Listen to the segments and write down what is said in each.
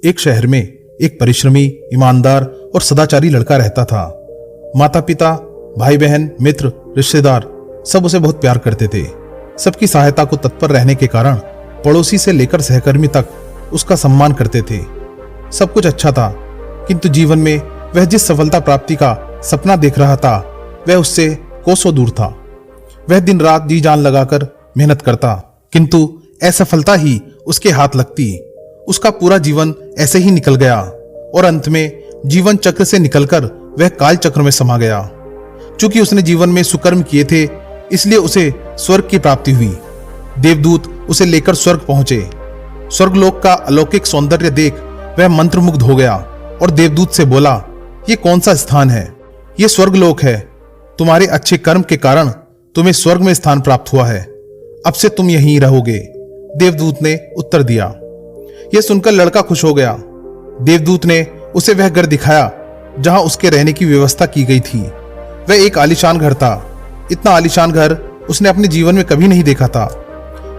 एक शहर में एक परिश्रमी, ईमानदार और सदाचारी लड़का रहता था। माता पिता, भाई बहन, मित्र, रिश्तेदार सब उसे बहुत प्यार करते थे। सबकी सहायता को तत्पर रहने के कारण पड़ोसी से लेकर सहकर्मी तक उसका सम्मान करते थे। सब कुछ अच्छा था, किंतु जीवन में वह जिस सफलता प्राप्ति का सपना देख रहा था वह उससे कोसों दूर था। वह दिन रात जी जान लगाकर मेहनत करता, किंतु असफलता ही उसके हाथ लगती। उसका पूरा जीवन ऐसे ही निकल गया और अंत में जीवन चक्र से निकलकर वह काल चक्र में समा गया। चूंकि उसने जीवन में सुकर्म किए थे, इसलिए उसे स्वर्ग की प्राप्ति हुई। देवदूत उसे लेकर स्वर्ग पहुंचे। स्वर्गलोक का अलौकिक सौंदर्य देख वह मंत्रमुग्ध हो गया और देवदूत से बोला, ये कौन सा स्थान है? ये स्वर्गलोक है। तुम्हारे अच्छे कर्म के कारण तुम्हें स्वर्ग में स्थान प्राप्त हुआ है। अब से तुम यहीं रहोगे। देवदूत ने उत्तर दिया। यह सुनकर लड़का खुश हो गया। देवदूत ने उसे वह घर दिखाया जहां उसके रहने की व्यवस्था की गई थी। वह एक आलीशान घर था। इतना आलीशान घर उसने अपने जीवन में कभी नहीं देखा था।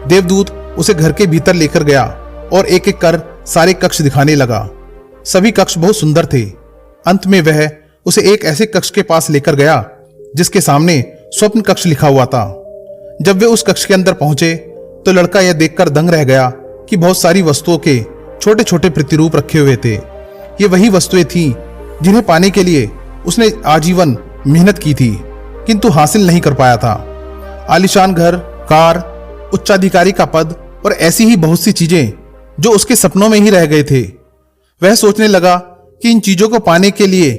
देवदूत उसे घर के भीतर लेकर गया और एक एक कर सारे कक्ष दिखाने लगा। सभी कक्ष बहुत सुंदर थे। अंत में वह उसे एक ऐसे कक्ष के पास लेकर गया जिसके सामने स्वप्न कक्ष लिखा हुआ था। जब वे उस कक्ष के अंदर पहुंचे तो लड़का यह देखकर दंग रह गया कि बहुत सारी वस्तुओं के छोटे छोटे प्रतिरूप रखे हुए थे। ये वही वस्तुएं थीं जिन्हें पाने के लिए उसने आजीवन मेहनत की थी, किंतु हासिल नहीं कर पाया था। आलीशान घर, कार, उच्चाधिकारी का पद और ऐसी ही बहुत सी चीजें जो उसके सपनों में ही रह गए थे। वह सोचने लगा कि इन चीजों को पाने के लिए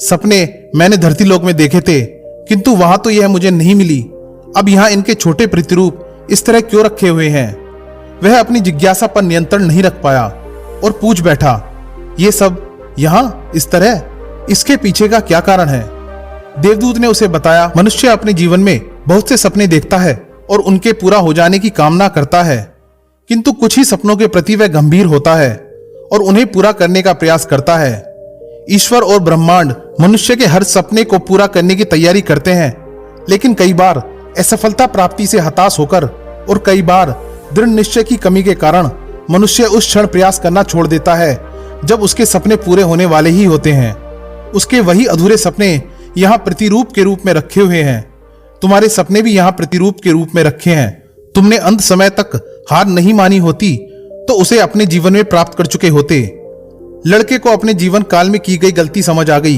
सपने मैंने धरती लोक में देखे थे, किंतु वहां तो यह मुझे नहीं मिली। अब यहाँ इनके छोटे प्रतिरूप इस तरह क्यों रखे हुए हैं? वह अपनी जिज्ञासा पर नियंत्रण नहीं रख पाया और पूछ बैठा, ये सब यहाँ इस तरह, इसके पीछे का क्या कारण है? देवदूत ने उसे बताया, मनुष्य अपने जीवन में बहुत से सपने देखता है और उनके पूरा हो जाने की कामना करता है, किंतु कुछ ही सपनों के प्रति वह गंभीर होता है और उन्हें पूरा करने का प्रयास करता है। ईश्वर और ब्रह्मांड मनुष्य के हर सपने को पूरा करने की तैयारी करते हैं, लेकिन कई बार असफलता प्राप्ति से हताश होकर और कई बार दृढ़ निश्चय की कमी के कारण मनुष्य उस क्षण प्रयास करना छोड़ देता है जब उसके सपने पूरे होने वाले ही होते हैं। उसके वही अधूरे सपने यहाँ प्रतिरूप के रूप में रखे हुए हैं। तुम्हारे सपने भी यहाँ प्रतिरूप के रूप में रखे हैं। तुमने अंत समय तक हार नहीं मानी होती तो उसे अपने जीवन में प्राप्त कर चुके होते। लड़के को अपने जीवन काल में की गई गलती समझ आ गई,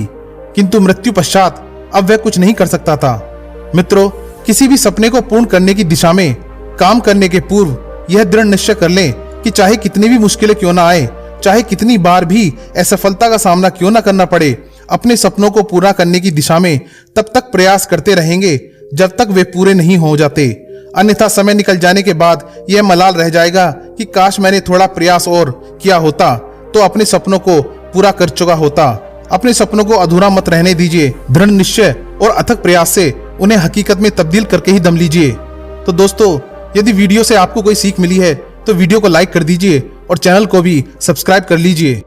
किंतु मृत्यु पश्चात अब वह कुछ नहीं कर सकता था। मित्रों, किसी भी सपने को पूर्ण करने की दिशा में काम करने के पूर्व यह दृढ़ निश्चय कर लें कि चाहे कितनी भी मुश्किलें क्यों ना आए, चाहे कितनी बार भी असफलता का सामना क्यों ना करना पड़े, अपने सपनों को पूरा करने की दिशा में तब तक प्रयास करते रहेंगे जब तक वे पूरे नहीं हो जाते। अन्यथा समय निकल जाने के बाद यह मलाल रह जाएगा कि काश मैंने थोड़ा प्रयास और किया होता तो अपने सपनों को पूरा कर चुका होता। अपने सपनों को अधूरा मत रहने दीजिए। दृढ़ निश्चय और अथक प्रयास से उन्हें हकीकत में तब्दील करके ही दम लीजिए। तो दोस्तों, यदि वीडियो से आपको कोई सीख मिली है तो वीडियो को लाइक कर दीजिए और चैनल को भी सब्सक्राइब कर लीजिए।